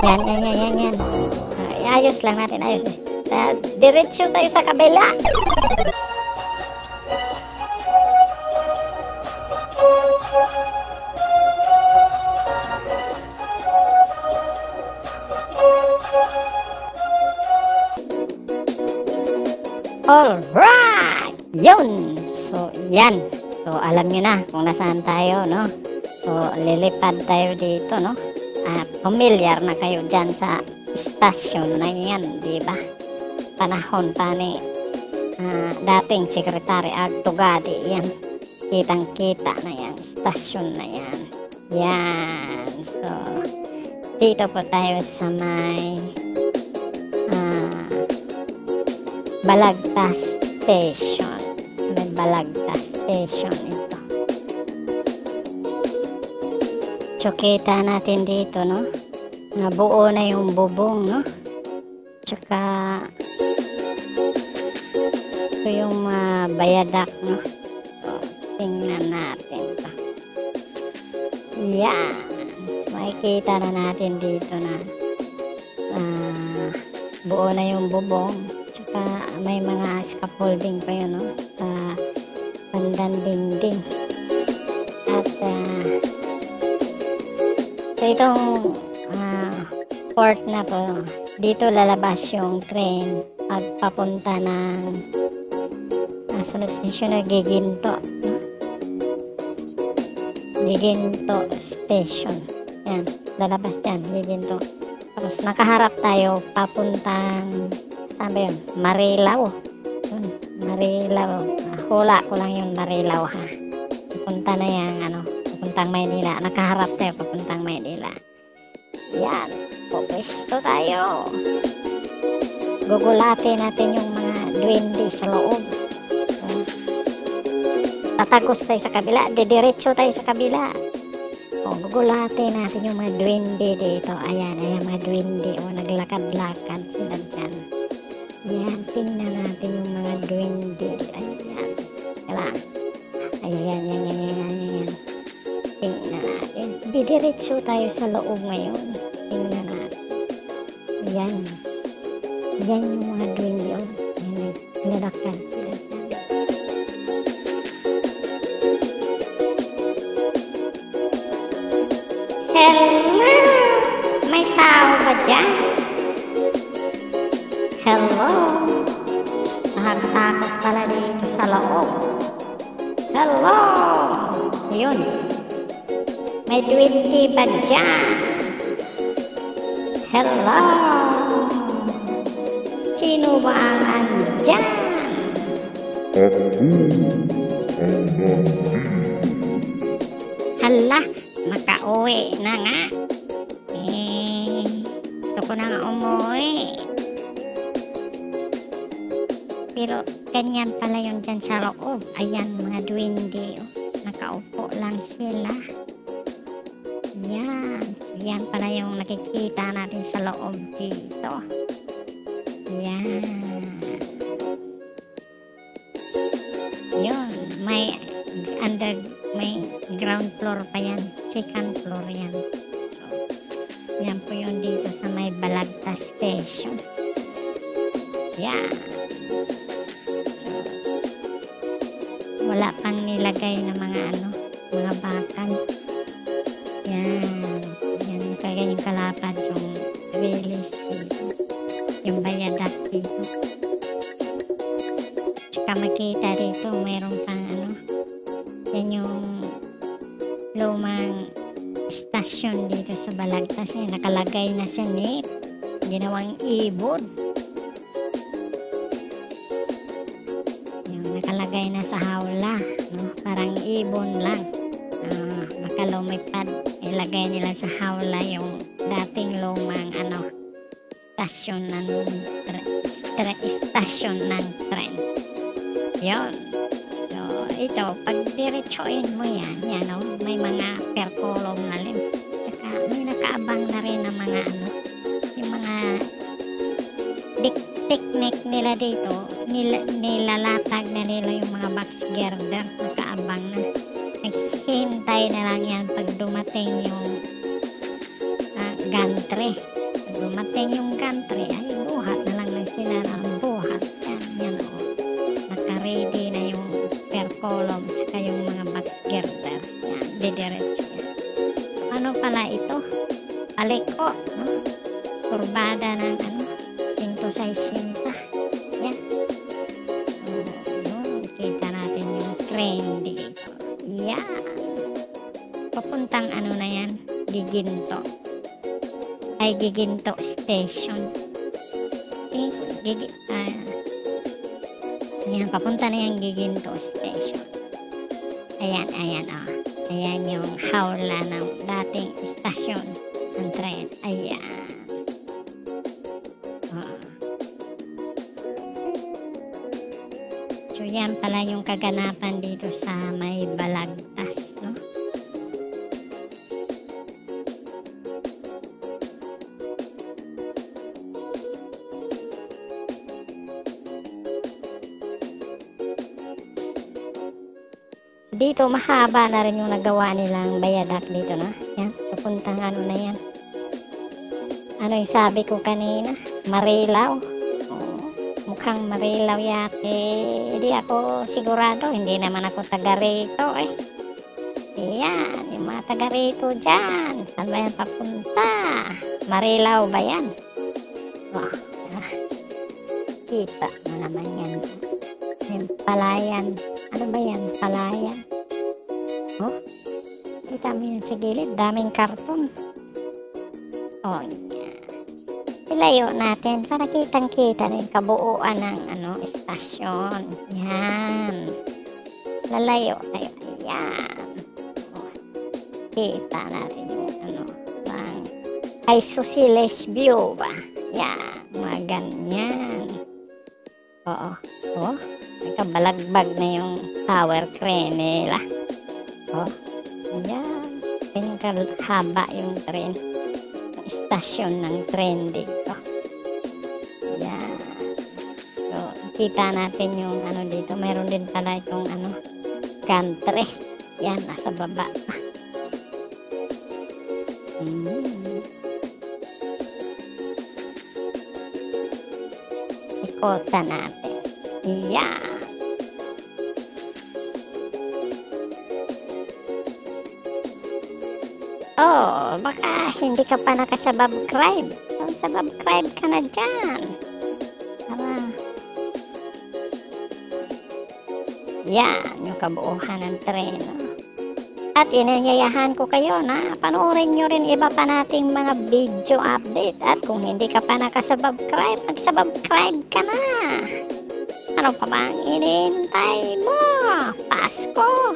Yan. Ayos lang natin, ayos. Diretso tayo sa kabila. Alright! Yun! So, yan. So, alam nyo na kung nasaan tayo, no? So, lilipad tayo dito, no? Familiar na kayo dyan sa stasyon na yan, di ba? Panahon pa ni dating Secretary Agtugadi, yan. Kitang-kita na yan. Stasyon na yan. Yan. So, dito po tayo sa may Balagtas Station. May Balagtas Station ito. So, kita natin dito, no? Nabuo na yung bubong, no? Tsaka ito yung bayadak, no? So, tingnan natin to. Yan. Makikita na natin dito na buo na yung bubong. Tsaka may mga scaffolding pa yun, no? Sa bandang dingding. At so itong port na to, dito lalabas yung train at papunta ng sunod station na Giginto, no? Giginto Station. Yan, lalabas yan, Giginto. Tapos nakaharap tayo papuntang saan ba yun? Marilao. Marilao. Hula ko lang yung Marilao, ha. Papunta na yan, papuntang Maynila. Nakaharap tayo papuntang Maynila. Yan. Pupwesto tayo. Gugulatin natin yung mga duwende sa loob. Tatagos tayo sa kabila. Didiretso tayo sa kabila. Gugulatin natin yung mga duwende dito. Ayan mga duwende. Naglakad-lakad sila dyan. Ayan, tingnan natin yung mga duwende. Ayan. Kala. Ayan. Tingnan natin. Didiretso tayo sa loob ngayon. Tingnan natin. Ayan. Ayan yung mga duwende. Ayan, naglalakad sila dyan. Hello! May tao ba dyan? Hello! Nakakatakot pala dito sa loob. Hello! Yun. May duwende ba dyan? Hello! Sino ba ang andyan? Hala! Makauwi na nga. Gusto ko na nga umuwi. Pero ganyan pala yun dyan sa loob. Ayan mga duwende. Nakaupo lang sila. Yan pala yung nakikita natin sa loob dito. Yan. Yun. May ground floor pa yan. Second floor yan. So, yan po yun dito sa may Balagtas Station. Yan. So, wala pang nilagay na mga mga bakal. Yan kaya yung kalapad yung release dito, yung bayadak dito. Tsaka makita dito mayroon pang yan yung lumang stasyon dito sa Balagtas. Nakalagay na sa NIP, ginawang ibon. Yung nakalagay na sa hawla, no? Parang ibon lang. Baka lumipad, ilagay nila sa hawla yung dating lumang stasyon ng tren. Yun. So ito, pag diretsoin mo yan, may mga percolum na rin. Saka may nakaabang na rin ng mga yung mga technique nila dito, nilalatag na nila yung mga box girder, nakaabang na. Naghihintay na lang yan pag dumating yung gantry. dumating yung gantry, ay buhat na lang sila ng buhat. Yan o. Naka-ready na yung per column saka yung mga back girder. Yan, didiretso yan. Ano pala ito? Paliko, no? Kurbada ng sinto sa isinta. Yan. Kita natin yung train dito. Yan. Papuntang na yan? Giginto. Ay, Giginto Station. Yan, papunta na yung Giginto Station. Ayan, oh. Ayan yung hawla ng dating istasyon ng tren. Ayan. Oh. So, yan pala yung kaganapan dito sa may Balagtas, no? Dito mahaba na rin yung nagawa nilang bayadak dito, na yan, papuntang na yan, ano yung sabi ko kanina, Marilaw. Mukhang Marilaw yate. Hindi ako sigurado, hindi naman ako taga rito yan, yung mga taga rito dyan, saan ba yan papunta? Marilaw ba yan? Wow. Kita mo naman yan. Yung Palayan, ano ba yan? Palayan. Oh, kita mo yun sa gilid, daming karton. Oh, yan. Ilayo natin para kitang-kita rin kabuuan ng istasyon. Yan. Lalayo tayo. Yan. Oh, kita natin yung bang isosceles view ba? Yan. Mga ganyan. Oo. Oh, nakabalagbag na yung tower crane nila. Oh, yan. Pinakahaba yung tren. Stasyon ng tren dito. Yan. So, kita natin yung dito. Mayroon din pala itong gantry. Yan, nasa baba. Ikotan natin. Yan. Oh, baka hindi ka pa nakasubscribe. So, subscribe ka na dyan. Yan, yung kabuuhan ng tren. At inayayahan ko kayo na panoorin nyo rin iba pa nating mga video update. At kung hindi ka pa nakasubscribe, mag-subscribe ka na. Ano pa bang inihintay mo? Pasko!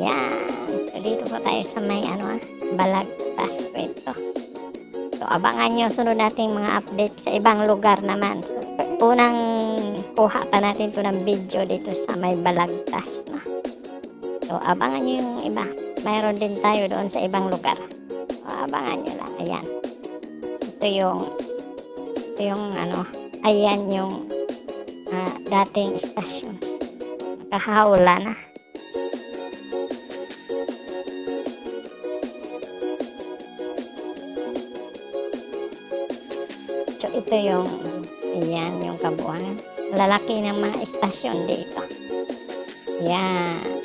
Yan. So, dito po tayo sa may Balagtas rito. So, abangan nyo sunod nating mga update sa ibang lugar naman. So, unang kuha pa natin ito ng video dito sa may Balagtas. No? So, abangan nyo yung iba. Mayroon din tayo doon sa ibang lugar. So, abangan nyo lang. Ayan. Ito yung ayan yung dating istasyon. Nakahawla na. So, ito yung ayan yung kabuuan. Lalaki ng mga istasyon dito. Yan.